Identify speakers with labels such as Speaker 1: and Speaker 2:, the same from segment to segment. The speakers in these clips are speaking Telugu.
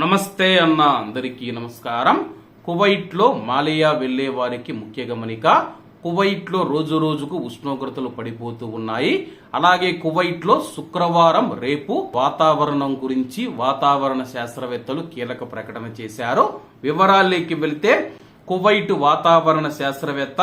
Speaker 1: నమస్తే అన్న అందరికీ నమస్కారం. కువైట్ లో మాలియా వెళ్లే వారికి ముఖ్య గమనిక. కువైట్ లో రోజు రోజుకు ఉష్ణోగ్రతలు పడిపోతూ ఉన్నాయి. అలాగే కువైట్ లో శుక్రవారం రేపు వాతావరణం గురించి వాతావరణ శాస్త్రవేత్తలు కీలక ప్రకటన చేశారు. వివరాల్లోకి వెళ్తే కువైట్ వాతావరణ శాస్త్రవేత్త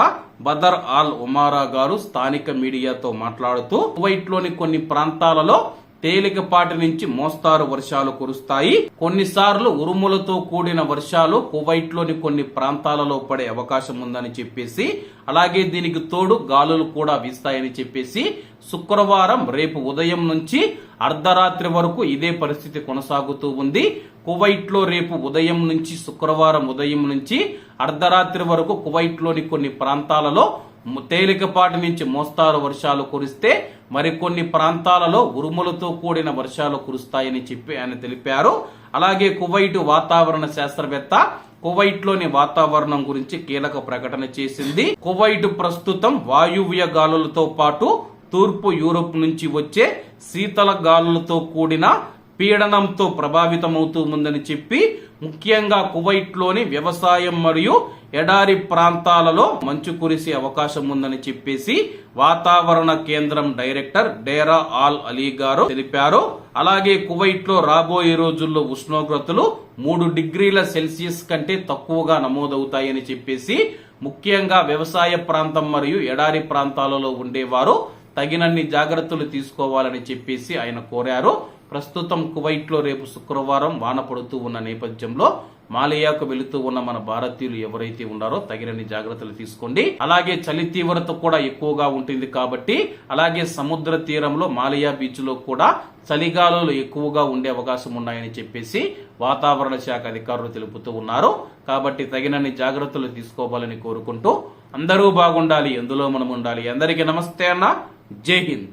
Speaker 1: బదర్ ఆల్ ఉమారా గారు స్థానిక మీడియాతో మాట్లాడుతూ కువైట్ లోని కొన్ని ప్రాంతాలలో తేలికపాటి నుంచి మోస్తారు వర్షాలు కురుస్తాయి. కొన్నిసార్లు ఉరుములతో కూడిన వర్షాలు కువైట్ లోని కొన్ని ప్రాంతాలలో పడే అవకాశం ఉందని చెప్పేసి, అలాగే దీనికి తోడు గాలులు కూడా వీస్తాయని చెప్పేసి శుక్రవారం రేపు ఉదయం నుంచి అర్ధరాత్రి వరకు ఇదే పరిస్థితి కొనసాగుతూ ఉంది. కువైట్ లో రేపు ఉదయం నుంచి శుక్రవారం ఉదయం నుంచి అర్ధరాత్రి వరకు కువైట్ లోని కొన్ని ప్రాంతాలలో తేలికపాటి నుంచి మోస్తారు వర్షాలు కురిస్తే మరికొన్ని ప్రాంతాలలో ఉరుములతో కూడిన వర్షాలు కురుస్తాయని చెప్పి ఆయన తెలిపారు. అలాగే కువైట్ వాతావరణ శాస్త్రవేత్త కువైట్ లోని వాతావరణం గురించి కీలక ప్రకటన చేసింది. కువైట్ ప్రస్తుతం వాయువ్య గాలులతో పాటు తూర్పు యూరోప్ నుంచి వచ్చే శీతల గాలులతో కూడిన పీడనంతో ప్రభావితమవుతూ ఉందని చెప్పి, ముఖ్యంగా కువైట్ లోని వ్యవసాయం మరియు ఎడారి ప్రాంతాలలో మంచు కురిసే అవకాశం ఉందని చెప్పేసి వాతావరణ కేంద్రం డైరెక్టర్ డేరా ఆల్ అలీ గారు తెలిపారు. అలాగే కువైట్ లో రాబోయే రోజుల్లో ఉష్ణోగ్రతలు 3 డిగ్రీల సెల్సియస్ కంటే తక్కువగా నమోదవుతాయని చెప్పేసి, ముఖ్యంగా వ్యవసాయ ప్రాంతం మరియు ఎడారి ప్రాంతాలలో ఉండేవారు తగినన్ని జాగ్రత్తలు తీసుకోవాలని చెప్పేసి ఆయన కోరారు. ప్రస్తుతం కువైట్ లో రేపు శుక్రవారం వాన పడుతూ ఉన్న నేపథ్యంలో మాలియాకు వెళుతూ ఉన్న మన భారతీయులు ఎవరైతే ఉన్నారో తగినన్ని జాగ్రత్తలు తీసుకోండి. అలాగే చలి తీవ్రత కూడా ఎక్కువగా ఉంటుంది కాబట్టి, అలాగే సముద్ర తీరంలో మాలియా బీచ్ లో కూడా చలిగాలులు ఎక్కువగా ఉండే అవకాశం ఉన్నాయని చెప్పేసి వాతావరణ శాఖ అధికారులు తెలుపుతూ ఉన్నారు. కాబట్టి తగినన్ని జాగ్రత్తలు తీసుకోవాలని కోరుకుంటూ అందరూ బాగుండాలి, ఎందులో మనం ఉండాలి. అందరికీ నమస్తే అన్న, జై హింద్.